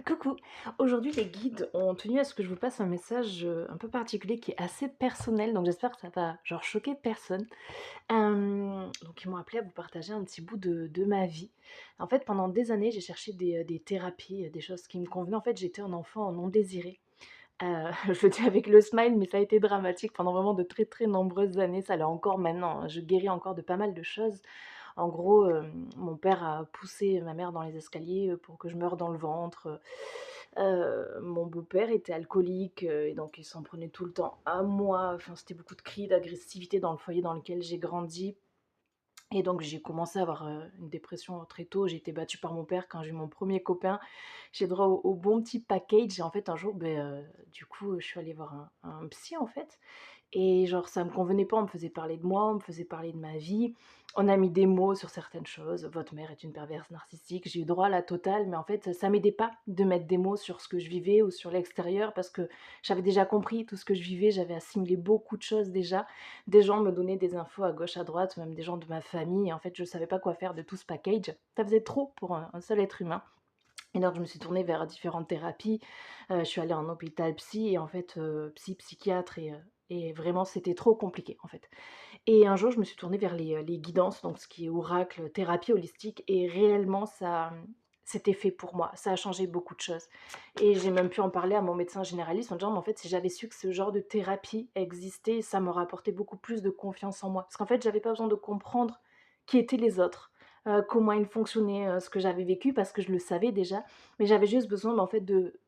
Coucou! Aujourd'hui, les guides ont tenu à ce que je vous passe un message, un peu particulier qui est assez personnel, donc j'espère que ça va, genre, choquer personne. Donc ils m'ont appelé à vous partager un petit bout de ma vie. En fait, pendant des années, j'ai cherché des thérapies, des choses qui me convenaient. En fait, j'étais un enfant non désiré. Je le dis avec le smile, mais ça a été dramatique pendant vraiment de très, très nombreuses années. Ça l'est encore maintenant, hein. Je guéris encore de pas mal de choses. En gros, mon père a poussé ma mère dans les escaliers, pour que je meure dans le ventre. Mon beau-père était alcoolique, et donc il s'en prenait tout le temps à moi. Enfin, c'était beaucoup de cris, d'agressivité dans le foyer dans lequel j'ai grandi et donc j'ai commencé à avoir, une dépression très tôt. J'ai été battue par mon père quand j'ai eu mon premier copain. J'ai droit au bon petit package et en fait un jour, du coup, je suis allée voir un psy en fait et genre ça me convenait pas. On me faisait parler de moi, on me faisait parler de ma vie. On a mis des mots sur certaines choses. «Votre mère est une perverse narcissique». J'ai eu droit à la totale, mais en fait, ça m'aidait pas de mettre des mots sur ce que je vivais ou sur l'extérieur parce que j'avais déjà compris tout ce que je vivais. J'avais assimilé beaucoup de choses déjà. Des gens me donnaient des infos à gauche, à droite, même des gens de ma famille et en fait, je savais pas quoi faire de tout ce package. Ça faisait trop pour un seul être humain et donc je me suis tournée vers différentes thérapies. Je suis allée en hôpital psy et en fait, psychiatre et vraiment c'était trop compliqué, en fait. Et un jour, je me suis tournée vers les guidances, donc ce qui est oracle, thérapie holistique et réellement ça, c'était fait pour moi. Ça a changé beaucoup de choses et j'ai même pu en parler à mon médecin généraliste en disant: «Mais en fait, si j'avais su que ce genre de thérapie existait, ça m'aurait apporté beaucoup plus de confiance en moi». Parce qu'en fait, j'avais pas besoin de comprendre qui étaient les autres, comment ils fonctionnaient, ce que j'avais vécu parce que je le savais déjà, mais j'avais juste besoin, en fait, de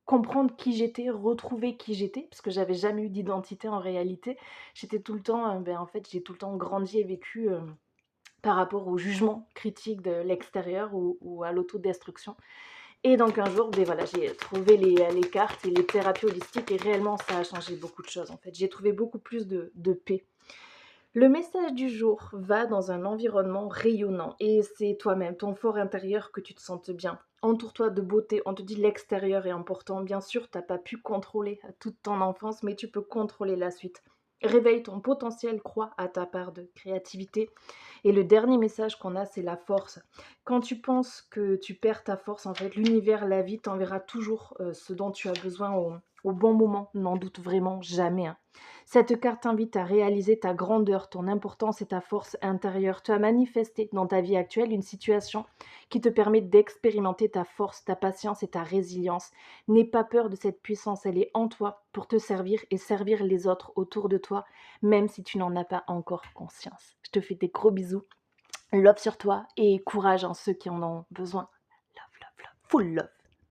comprendre qui j'étais, retrouver qui j'étais, parce que j'avais jamais eu d'identité en réalité. J'étais tout le temps, en fait, j'ai tout le temps grandi et vécu, par rapport au jugement critique de l'extérieur ou à l'autodestruction et donc un jour, voilà, j'ai trouvé les cartes et les thérapies holistiques et réellement ça a changé beaucoup de choses, en fait. J'ai trouvé beaucoup plus de paix. Le message du jour va dans un environnement rayonnant et c'est toi-même, ton fort intérieur, que tu te sentes bien. Entoure-toi de beauté. On te dit l'extérieur est important. Bien sûr, tu as pas pu contrôler toute ton enfance, mais tu peux contrôler la suite. Réveille ton potentiel, crois à ta part de créativité. Et le dernier message qu'on a, c'est la force. Quand tu penses que tu perds ta force, en fait, l'univers, la vie t'enverra toujours ce dont tu as besoin au bon moment. N'en doute vraiment jamais, hein. Cette carte t'invite à réaliser ta grandeur, ton importance et ta force intérieure. Tu as manifesté dans ta vie actuelle une situation qui te permet d'expérimenter ta force, ta patience et ta résilience. N'aie pas peur de cette puissance, elle est en toi pour te servir et servir les autres autour de toi, même si tu n'en as pas encore conscience. Je te fais des gros bisous, love sur toi et courage en ceux qui en ont besoin. Love, love, love, full love.